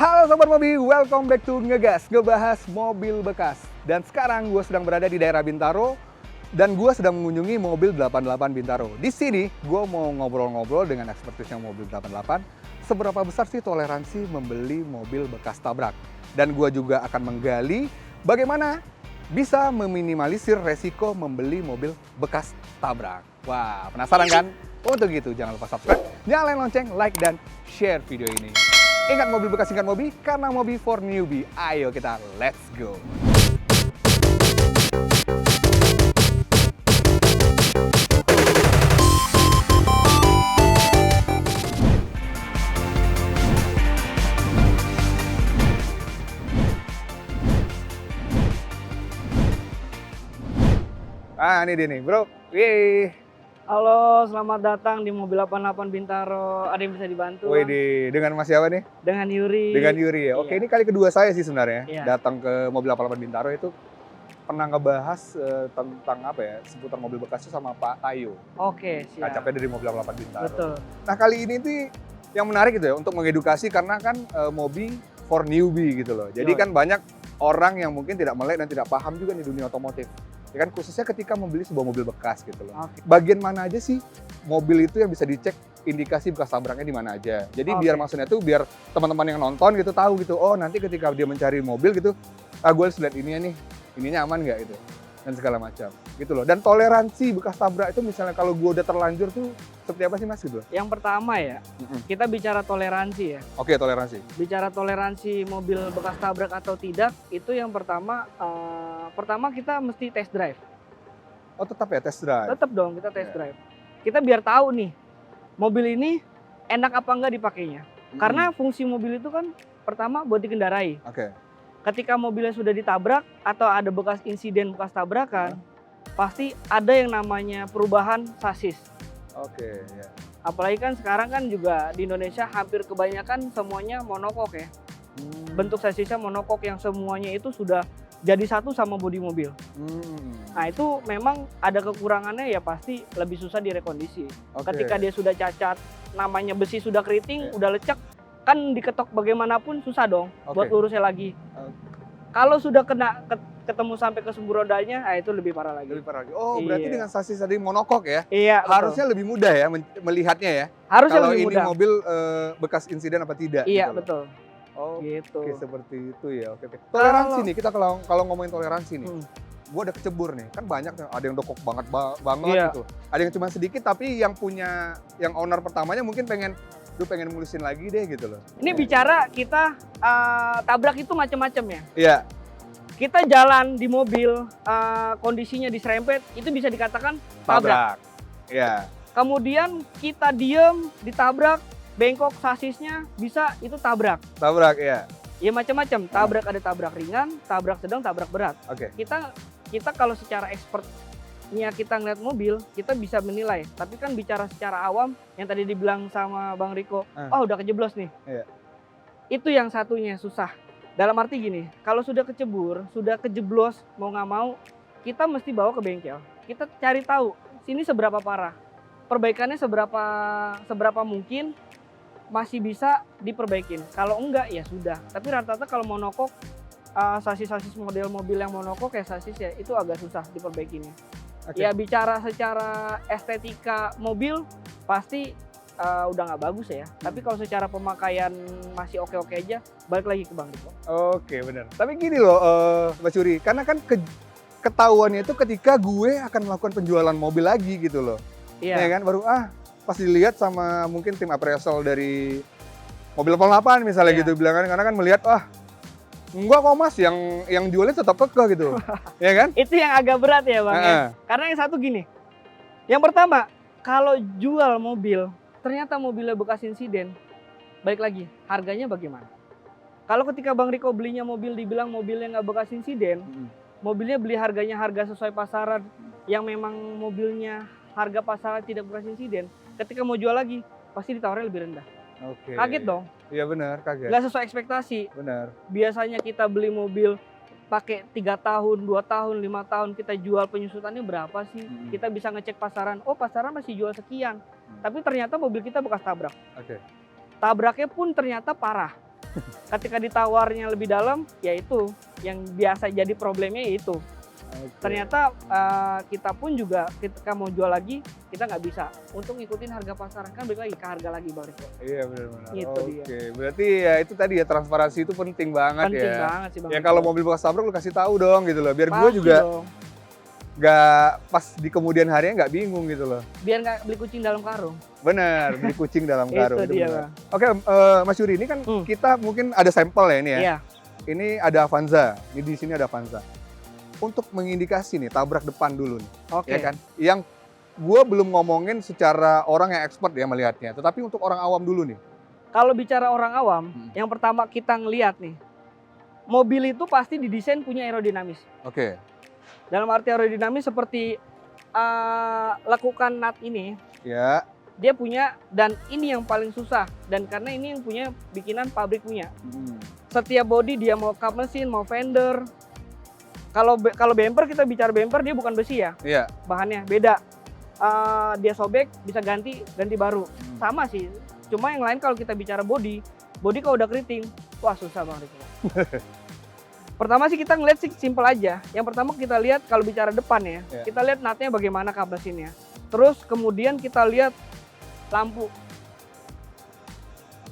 Halo Sobat Mobi, welcome back to Ngegas, ngebahas mobil bekas. Dan sekarang gue sedang berada di daerah Bintaro dan gue sedang mengunjungi mobil 88 Bintaro. Di sini gue mau ngobrol-ngobrol dengan ekspertisnya mobil 88, seberapa besar sih toleransi membeli mobil bekas tabrak. Dan gue juga akan menggali bagaimana bisa meminimalisir resiko membeli mobil bekas tabrak. Wah, penasaran kan? Untuk itu jangan lupa subscribe, nyalain lonceng, like, dan share video ini. Ingat mobil bekas singkat Mobi, karena Mobi for newbie. Ayo kita let's go. Ah, ini dia nih, bro. Yeay. Halo, selamat datang di Mobil 88 Bintaro. Ada yang bisa dibantu? Wih, dengan Mas siapa nih? Dengan Yuri. Dengan Yuri ya. Oke, Iya. ini kali kedua saya sih sebenarnya Iya. datang ke Mobil 88 Bintaro itu pernah ngebahas tentang apa ya, seputar mobil bekas itu sama Pak Tayo. Oke, siap. Kacapnya dari Mobil 88 Bintaro. Betul. Nah, kali ini tuh yang menarik gitu ya untuk mengedukasi karena kan Mobi for newbie gitu loh. Jadi Yoi. kan banyak orang yang mungkin tidak melek dan tidak paham juga nih dunia otomotif. Ya kan khususnya ketika membeli sebuah mobil bekas gitu loh. Oke. Bagian mana aja sih mobil itu yang bisa dicek indikasi bekas tabraknya di mana aja. Jadi Oke. biar maksudnya tuh biar teman-teman yang nonton gitu tahu gitu. Oh, nanti ketika dia mencari mobil gitu, gue harus lihat ininya nih. Ininya aman nggak gitu. Dan segala macam. Gitu loh. Dan toleransi bekas tabrak itu misalnya kalau gue udah terlanjur tuh seperti apa sih Mas gitu? Yang pertama ya, kita bicara toleransi ya. Oke, toleransi. Bicara toleransi mobil bekas tabrak atau tidak, itu yang pertama, pertama kita mesti test drive. Oh, tetap ya test drive. Tetap dong kita test Iya. drive. Kita biar tahu nih, mobil ini enak apa enggak dipakainya. Karena fungsi mobil itu kan pertama buat dikendarai. Oke. Ketika mobilnya sudah ditabrak atau ada bekas insiden bekas tabrakan, pasti ada yang namanya perubahan sasis. Oke, ya. Apalagi kan sekarang kan juga di Indonesia hampir kebanyakan semuanya monokok ya. Bentuk sasisnya monokok yang semuanya itu sudah jadi satu sama bodi mobil. Nah itu memang ada kekurangannya ya pasti lebih susah direkondisi. Oke. Ketika dia sudah cacat, namanya besi sudah keriting, Iya. udah lecek, kan diketok bagaimanapun susah dong Oke. buat lurusnya lagi. Kalau sudah kena ketemu sampai ke sumbu rodanya, itu lebih parah lagi. Lebih parah lagi. Oh, berarti Iya. dengan sasis tadi monokok ya? Iya, betul. Harusnya lebih mudah ya melihatnya ya. Harusnya Kalau lebih ini mudah. mobil bekas insiden apa tidak. Iya, gitu loh. betul. Oh, Gitu. oke seperti itu ya. Oke, oke. Toleransi Kalau- nih, kita kalau ngomongin toleransi nih. Hmm. Gue udah kecebur nih, kan banyak nih, ada yang dokok banget Iya. gitu. Ada yang cuma sedikit tapi yang punya, yang owner pertamanya mungkin pengen mulusin lagi deh gitu loh. Ini bicara kita tabrak itu macam-macam ya. Iya, Kita jalan di mobil, kondisinya diserempet, itu bisa dikatakan tabrak. Iya. Kemudian kita diem, ditabrak, bengkok sasisnya, bisa itu tabrak. Tabrak ya. Ya macam-macam, tabrak ada tabrak ringan, tabrak sedang, tabrak berat. Oke. Kita kalau secara expertnya kita ngeliat mobil, kita bisa menilai. Tapi kan bicara secara awam, yang tadi dibilang sama Bang Riko, oh udah kejeblos nih. Iya. Itu yang satunya susah. Dalam arti gini, kalau sudah kecebur, sudah kejeblos, mau nggak mau, kita mesti bawa ke bengkel. Kita cari tahu, sini seberapa parah. Perbaikannya seberapa mungkin, masih bisa diperbaikin. Kalau enggak, ya sudah. Tapi rata-rata kalau monokok, sasis-sasis model mobil yang monokok ya sasis ya, itu agak susah diperbaikinya. Oke. Ya bicara secara estetika mobil, pasti udah nggak bagus ya. Tapi kalau secara pemakaian masih oke-oke aja, balik lagi ke Bang Riko. Oke, benar. Tapi gini loh, Mas Yuri, karena kan ketahuannya itu ketika gue akan melakukan penjualan mobil lagi gitu loh. Ya Iya, kan, baru pas dilihat sama mungkin tim appraisal dari Mobil 88 misalnya Iya. gitu bilang kan, karena kan melihat enggak kok Mas, yang jualnya tetap kekeh gitu. Ya kan? itu yang agak berat ya Bang ya. Heeh. Karena yang satu gini, yang pertama, kalau jual mobil, ternyata mobilnya bekas insiden, balik lagi, harganya bagaimana? Kalau ketika Bang Riko belinya mobil, dibilang mobilnya nggak bekas insiden, mobilnya beli harganya harga sesuai pasaran, yang memang mobilnya harga pasaran tidak bekas insiden, ketika mau jual lagi, pasti ditawarnya lebih rendah. Oke. Kaget dong, Iya benar, kaget. nggak sesuai ekspektasi. Benar. Biasanya kita beli mobil pakai 3 tahun, 2 tahun, 5 tahun, kita jual penyusutannya berapa sih? Kita bisa ngecek pasaran, oh pasaran masih jual sekian. Tapi ternyata mobil kita bekas tabrak. Oke. Tabraknya pun ternyata parah. Ketika ditawarnya lebih dalam, ya itu yang biasa jadi problemnya itu. Ternyata kita pun juga ketika mau jual lagi, kita nggak bisa untuk ngikutin harga pasaran, kan balik lagi ke harga lagi Bang Riko. Iya benar-benar. Gitu dia. Oke, berarti ya itu tadi ya transparansi itu penting banget Penting ya. banget sih Bang Ya Riko. kalau mobil bekas tabrak lu kasih tahu dong gitu loh, biar gue Pasti juga dong. nggak pas di kemudian harinya nggak bingung gitu loh. Biar nggak beli kucing dalam karung. Bener, beli kucing dalam karung. Itu dia bener. Bang. Oke, Mas Yuri, ini kan Hmm. kita mungkin ada sampel ya ini ya. Iya. Ini ada Avanza, ini di sini ada Avanza. Untuk mengindikasi nih tabrak depan dulu nih, Oke. ya kan? Yang gue belum ngomongin secara orang yang expert ya melihatnya, tetapi untuk orang awam dulu nih. Kalau bicara orang awam, Hmm. yang pertama kita ngelihat nih, mobil itu pasti didesain punya aerodinamis. Oke. Dalam arti aerodinamis seperti lekukan nut ini, Ya. dia punya, dan ini yang paling susah, dan karena ini yang punya bikinan pabrik punya. Setiap body dia mau kap mesin, mau fender. Kalau bumper, kita bicara bumper, dia bukan besi ya, Iya. bahannya beda. Dia sobek bisa ganti baru. Sama sih. Cuma yang lain kalau kita bicara body kalau udah keriting, wah susah banget itu. Pertama sih kita ngeliat sih simple aja. Yang pertama kita lihat kalau bicara depan ya, Yeah. kita lihat nutnya bagaimana kap mesinnya. Terus kemudian kita lihat lampu.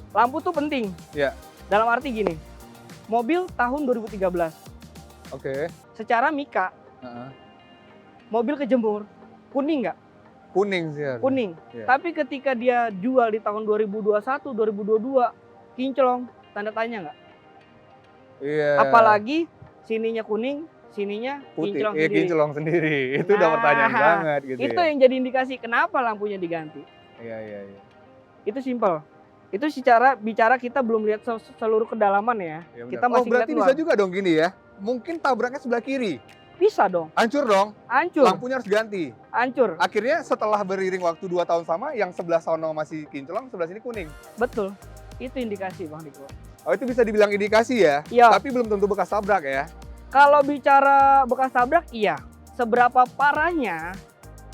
Lampu tuh penting. Yeah. Dalam arti gini, mobil tahun 2013, Oke. secara mika, Heeh. mobil kejemur, kuning nggak? Kuning sih. harusnya. Kuning. Iya. Tapi ketika dia jual di tahun 2021, 2022, kinclong, tanda tanya nggak? Iya. Apalagi sininya kuning, sininya putih, kinclong iya, sendiri. kinclong sendiri. Itu udah Nah, pertanyaan banget gitu Itu ya. yang jadi indikasi kenapa lampunya diganti. Iya, iya, iya. Itu simple. Itu secara bicara kita belum lihat seluruh kedalaman ya. Iya, benar. Kita masih berarti lihat bisa luar. juga dong gini ya. Mungkin tabraknya sebelah kiri. Bisa dong. Hancur dong. Hancur, Lampunya harus ganti. hancur. Akhirnya setelah beriring waktu 2 tahun sama, yang sebelah sono masih kinclong, sebelah sini kuning. Betul. Itu indikasi Bang Riko. Oh, itu bisa dibilang indikasi ya. Iya. Tapi belum tentu bekas tabrak ya. Kalau bicara bekas tabrak, iya. Seberapa parahnya,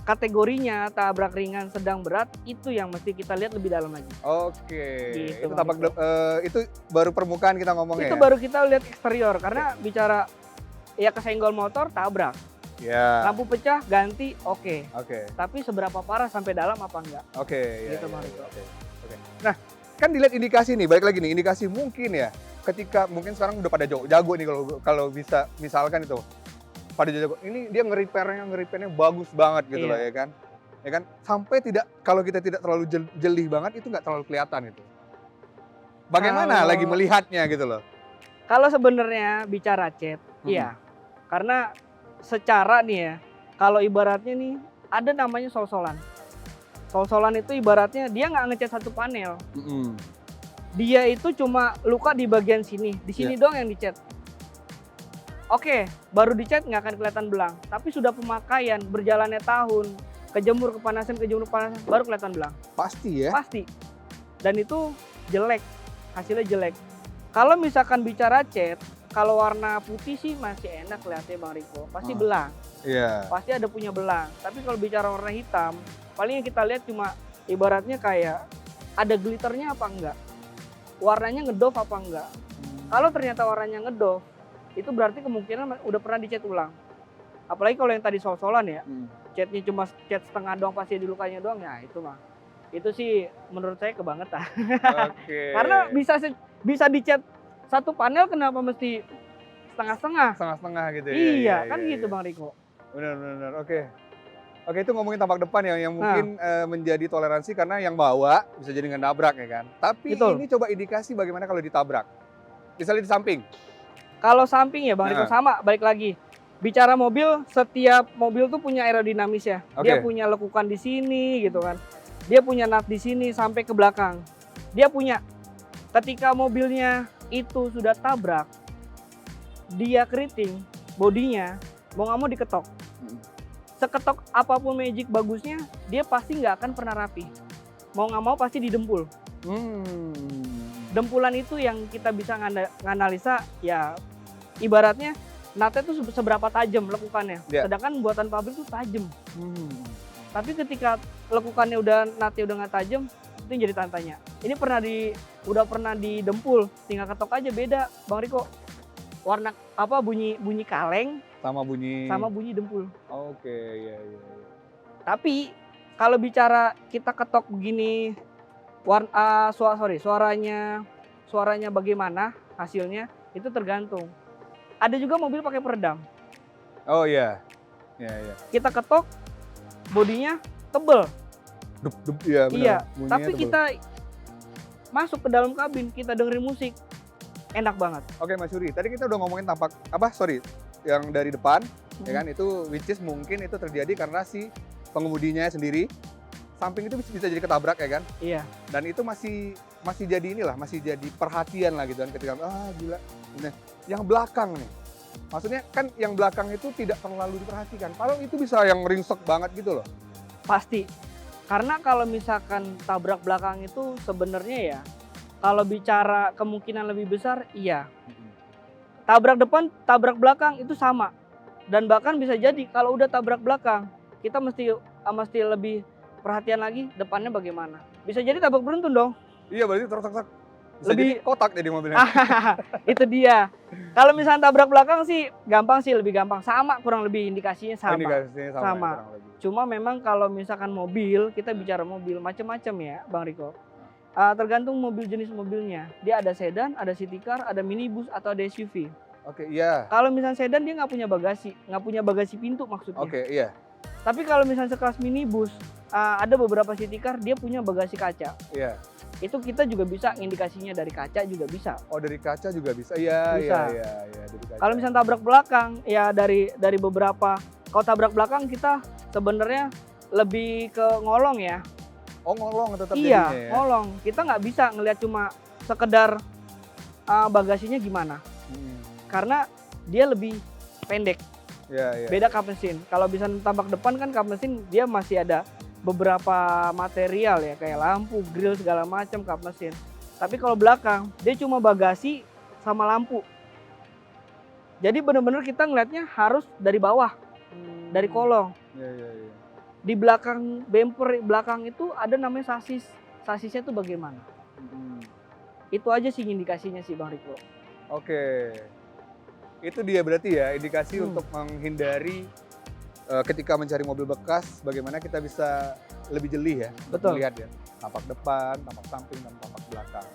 kategorinya tabrak ringan, sedang, berat, itu yang mesti kita lihat lebih dalam lagi. Oke. Gitu, Itu Bang tabrak Riko. itu baru permukaan kita ngomongnya. Itu baru kita lihat eksterior, karena bicara ya kesenggol motor, tabrak. Ya. Lampu pecah, ganti, oke. Oke. Tapi seberapa parah sampai dalam apa enggak? Oke. Gitu, ya, Bang ya, Riko. oke. Oke. Nah, kan dilihat indikasi nih, balik lagi nih, indikasi mungkin ya. Ketika mungkin sekarang udah pada jago nih kalau bisa misalkan itu pada jago. Ini dia nge-repairnya bagus banget gitu Iya. loh ya kan. Ya kan? Sampai tidak kalau kita tidak terlalu jeli banget itu nggak terlalu kelihatan itu. Bagaimana Kalau- lagi melihatnya gitu loh. Kalau sebenarnya bicara cat, iya. Karena secara nih ya, kalau ibaratnya nih ada namanya sol-solan. Sol-solan itu ibaratnya dia nggak ngecat satu panel. Dia itu cuma luka di bagian sini, di sini doang yang dicat. Oke, baru dicat nggak akan kelihatan belang. Tapi sudah pemakaian, berjalannya tahun, kejemur kepanasan, baru kelihatan belang. Pasti ya. Pasti. Dan itu jelek, hasilnya jelek. Kalau misalkan bicara cat, kalau warna putih sih masih enak kelihatannya Bang Riko. Pasti belang, Iya. pasti ada punya belang. Tapi kalau bicara warna hitam, paling yang kita lihat cuma ibaratnya kayak ada glitternya apa enggak. Warnanya ngedove apa enggak. Kalau ternyata warnanya ngedove, itu berarti kemungkinan udah pernah dicat ulang. Apalagi kalau yang tadi sol-solan ya, catnya cuma cat setengah doang, pasti di lukanya doang, ya itu mah. Itu sih menurut saya kebangetan. Oke. Karena bisa dicat satu panel, kenapa mesti setengah-setengah? setengah-setengah gitu ya. Iya, kan gitu Bang Riko. Benar. Oke. Oke, itu ngomongin tampak depan ya, yang mungkin menjadi toleransi karena yang bawa bisa jadi nabrak ya kan. Tapi Betul. ini coba indikasi bagaimana kalau ditabrak. Misalnya di samping. Kalau samping ya Bang Riko sama, balik lagi. Bicara mobil, setiap mobil tuh punya aerodinamis ya. Dia Oke. punya lekukan di sini gitu kan. Dia punya nut di sini sampai ke belakang. Dia punya. Ketika mobilnya itu sudah tabrak, dia keriting, bodinya mau nggak mau diketok. Seketok apapun magic bagusnya, dia pasti nggak akan pernah rapi. Mau nggak mau pasti didempul. Dempulan itu yang kita bisa nganalisa ya, ibaratnya nutnya tuh seberapa tajam lekukannya. Ya. Sedangkan buatan pabrik tuh tajam. Tapi ketika lekukannya nutnya udah nggak tajam, Itu yang jadi tanya. Ini udah pernah didempul, tinggal ketok aja beda, Bang Riko. Warna apa bunyi kaleng sama bunyi dempul. Oke, iya. Tapi kalau bicara kita ketok begini suaranya bagaimana hasilnya itu tergantung. Ada juga mobil pakai peredam. Oh iya. Iya. Kita ketok bodinya tebel. Dup, iya benar. Iya, Bunyinya tapi tebel. kita masuk ke dalam kabin, kita dengerin musik, enak banget. Oke Mas Yuri, tadi kita udah ngomongin yang dari depan, ya kan, itu which is mungkin itu terjadi karena si pengemudinya sendiri, samping itu bisa jadi ketabrak ya kan, Iya. dan itu masih jadi perhatian lah gitu kan, ketika gila, nah, yang belakang nih, maksudnya kan yang belakang itu tidak terlalu diperhatikan, padahal itu bisa yang ringsek banget gitu loh. Pasti. Karena kalau misalkan tabrak belakang itu sebenarnya ya, kalau bicara kemungkinan lebih besar, iya. Tabrak depan, tabrak belakang itu sama. Dan bahkan bisa jadi kalau udah tabrak belakang, kita mesti lebih perhatian lagi depannya bagaimana. Bisa jadi tabrak beruntun dong. Iya berarti terus Lebih- jadi kotak jadi mobilnya. Itu dia. Kalau misalnya tabrak belakang sih lebih gampang. Sama kurang lebih indikasinya sama. Indikasinya sama. Sama. Kurang lebih. Cuma memang kalau misalkan mobil, kita bicara mobil macam-macam ya, Bang Riko. Tergantung mobil jenis mobilnya. Dia ada sedan, ada city car, ada minibus atau ada SUV. Oke, iya. Kalau misalnya sedan dia nggak punya bagasi pintu maksudnya. Oke, iya. Tapi kalau misalnya sekelas minibus, ada beberapa city car dia punya bagasi kaca. Iya. Itu kita juga bisa indikasinya dari kaca juga bisa. Oh, dari kaca juga bisa. Iya, Bisa. iya, dari kaca. Kalau misalnya tabrak belakang, ya dari beberapa. Kalau tabrak belakang kita sebenarnya lebih ke ngolong ya. Oh, ngolong tetap Iya, jadinya ya. ngolong. Kita nggak bisa ngelihat cuma sekedar bagasinya gimana. Karena dia lebih pendek. Iya. Beda kap mesin. Kalau bisa tabrak depan kan kap mesin dia masih ada beberapa material ya kayak lampu, grill segala macam kap mesin. Tapi kalau belakang dia cuma bagasi sama lampu. Jadi benar-benar kita ngelihatnya harus dari bawah, dari kolong. Iya. Di belakang bumper belakang itu ada namanya sasis. Sasisnya tuh bagaimana? Itu aja sih indikasinya sih Bang Riko. Oke. Itu dia berarti ya indikasi untuk menghindari ketika mencari mobil bekas bagaimana kita bisa lebih jeli ya. Betul. Melihat ya. Tampak depan, tampak samping, dan tampak belakang.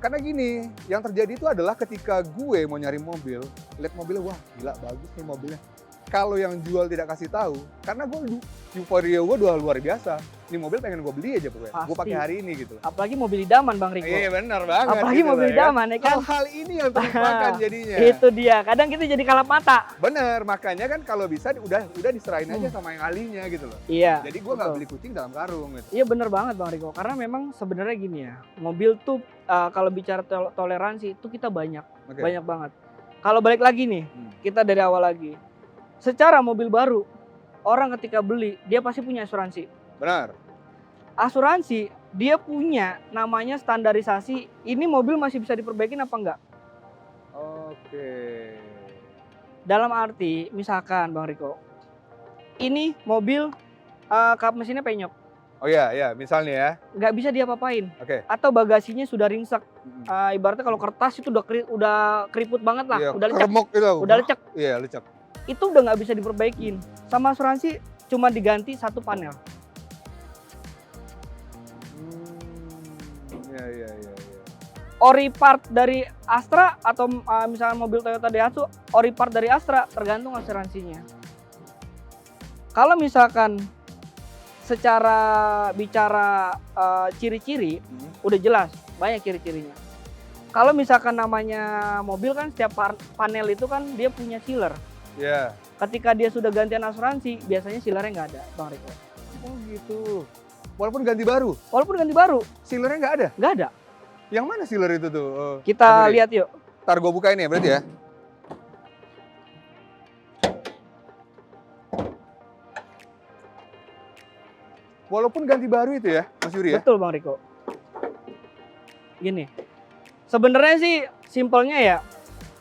Karena gini, yang terjadi itu adalah ketika gue mau nyari mobil, lihat mobilnya, wah gila bagus nih mobilnya. Kalau yang jual tidak kasih tahu, karena gue euforia gue udah luar biasa. Ini mobil pengen gue beli aja pokoknya. Gue pakai hari ini gitu. Apalagi mobil idaman Bang Riko. Iya benar banget. Apalagi gitu mobil lah, idaman ya kan. Hal-hal ini yang terlupakan jadinya. Itu dia. Kadang kita jadi kalap mata. Bener, makanya kan kalau bisa udah diserahin aja sama yang ahlinya gitu loh. Iya. Jadi gue nggak betul. beli kucing dalam karung gitu. Iya bener banget Bang Riko. Karena memang sebenarnya gini ya. Mobil tuh kalau bicara toleransi itu kita banyak. Oke. Banyak banget. Kalau balik lagi nih. Kita dari awal lagi. Secara mobil baru. Orang ketika beli dia pasti punya asuransi. Benar. Asuransi dia punya namanya standarisasi. Ini mobil masih bisa diperbaikin apa enggak? Oke. Dalam arti misalkan Bang Riko. Ini mobil kap mesinnya penyok. Oh iya, misalnya ya. Nggak bisa diapa-apain. Oke. Atau bagasinya sudah ringsek. Ibaratnya kalau kertas itu udah keriput banget lah. Iya, Udah lecek. remuk gitu. Udah lecek. Iya, lecek. Itu udah nggak bisa diperbaikin. Sama asuransi cuma diganti satu panel. Iya. Ori part dari Astra atau misalnya mobil Toyota Daihatsu, ori part dari Astra tergantung asuransinya. Kalau misalkan secara bicara ciri-ciri udah jelas, banyak ciri-cirinya. Kalau misalkan namanya mobil kan setiap panel itu kan dia punya sealer. Iya. Ketika dia sudah gantian asuransi, biasanya sealernya nggak ada, Bang Riko. Oh gitu. Walaupun ganti baru, Walaupun ganti baru, sealernya nggak ada. nggak ada. Yang mana sealer itu tuh? Kita Mas Yuri? lihat yuk. Ntar gue bukain ya berarti ya. Walaupun ganti baru itu ya, Mas Yuri ya? Betul Bang Riko. Gini, sebenarnya sih simpelnya ya,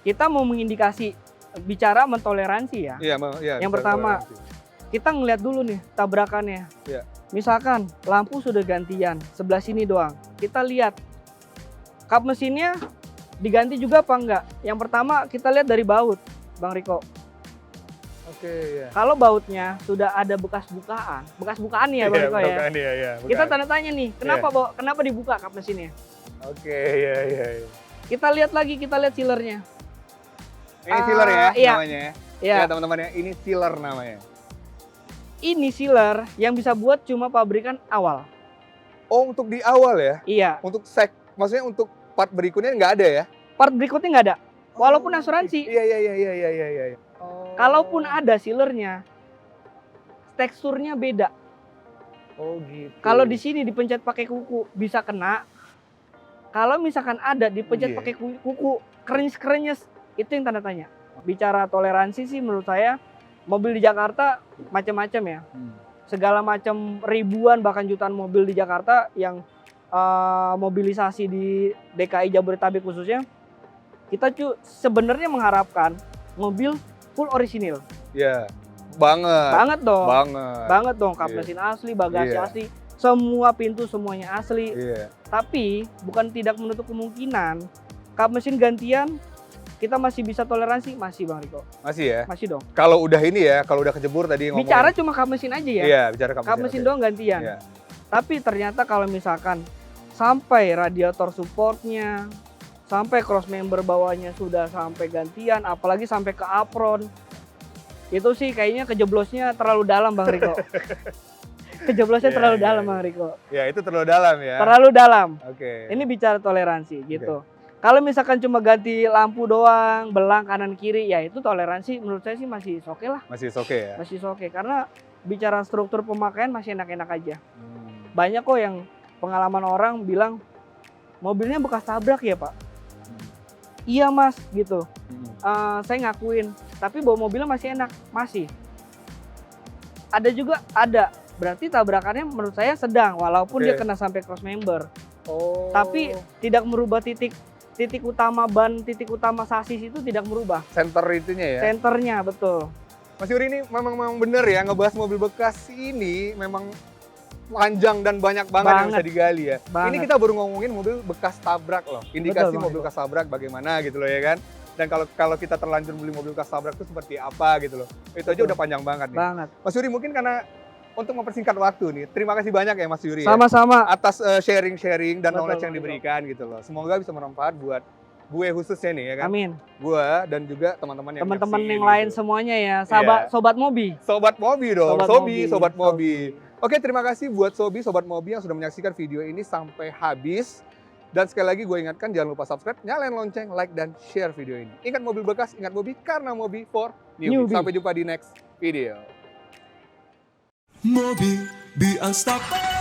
kita mau mengindikasi bicara mentoleransi ya. Iya, Yang pertama, kita ngeliat dulu nih tabrakannya. Iya. Misalkan lampu sudah gantian, sebelah sini doang. Kita lihat kap mesinnya diganti juga apa enggak. Yang pertama kita lihat dari baut, Bang Riko. Oke, ya. Kalau bautnya sudah ada bekas bukaan ya Bang Riko ya. Bukan. Kita tanda tanya nih, kenapa dibuka kap mesinnya? Oke, iya. Kita lihat sealernya. Ini sealer ya iya. namanya ya. Iya. Ya teman-teman ya, ini sealer namanya. Ini sealer yang bisa buat cuma pabrikan awal. Oh, untuk di awal ya? Iya. Untuk maksudnya untuk part berikutnya nggak ada ya? Part berikutnya nggak ada. Walaupun asuransi. Iya. Oh. Kalaupun ada sealernya, teksturnya beda. Oh gitu. Kalau di sini dipencet pakai kuku bisa kena. Kalau misalkan ada dipencet pakai kuku krenyes, itu yang tanda tanya. Bicara toleransi sih menurut saya mobil di Jakarta macam-macam ya. Segala macam ribuan bahkan jutaan mobil di Jakarta yang mobilisasi di DKI Jabodetabek khususnya. Kita sebenarnya mengharapkan mobil full orisinil. Iya. Banget dong. Banget dong, kap mesin asli, bagasi asli, semua pintu semuanya asli. Iya. Tapi bukan tidak menutup kemungkinan kap mesin gantian kita masih bisa toleransi, masih Bang Riko. Masih ya? Masih dong. Kalau udah ini ya, kalau udah kejebur tadi ngomongin. Bicara cuma kap mesin aja ya? Iya, bicara kap mesin doang gantian. Iya. Tapi ternyata kalau misalkan sampai radiator supportnya, sampai cross member bawahnya sudah sampai gantian, apalagi sampai ke apron, itu sih kayaknya kejeblosnya terlalu dalam Bang Riko. Kejeblosnya terlalu dalam Bang Riko. Ya itu terlalu dalam ya? Terlalu dalam. Oke. Ini bicara toleransi gitu. Kalau misalkan cuma ganti lampu doang, belang kanan kiri, ya itu toleransi menurut saya sih masih oke lah. Masih oke ya? Masih oke, karena bicara struktur pemakaian masih enak-enak aja. Banyak kok yang pengalaman orang bilang, mobilnya bekas tabrak ya Pak? Iya Mas, gitu. Saya ngakuin, tapi bawa mobilnya masih enak, masih. Ada juga, berarti tabrakannya menurut saya sedang, walaupun dia kena sampai cross member. Oh. Tapi tidak merubah titik utama ban, titik utama sasis itu tidak merubah. Center itunya ya? Senternya, betul. Mas Yuri ini memang bener ya, ngebahas mobil bekas ini memang panjang dan banyak banget yang bisa digali ya. Banget. Ini kita baru ngomongin mobil bekas tabrak loh. Indikasi Betul, mobil bekas tabrak bagaimana gitu loh ya kan. Dan kalau kita terlanjur beli mobil bekas tabrak itu seperti apa gitu loh. Itu aja udah panjang banget nih. Banget. Mas Yuri mungkin karena untuk mempersingkat waktu nih, terima kasih banyak ya Mas Yuri Sama-sama. ya, atas sharing-sharing dan Betul, knowledge yang diberikan gitu loh. Semoga bisa bermanfaat buat gue khususnya nih ya kan. Amin. Gue dan juga teman-teman yang yang lain semuanya ya, sobat Mobi. Sobat Mobi dong, Sobat Mobi. Sobi. Oke, terima kasih buat Sobat Mobi yang sudah menyaksikan video ini sampai habis. Dan sekali lagi gue ingatkan jangan lupa subscribe, nyalain lonceng, like dan share video ini. Ingat mobil bekas, ingat Mobi karena Mobi for newbie. Sampai jumpa di next video. Mobi, be unstoppable.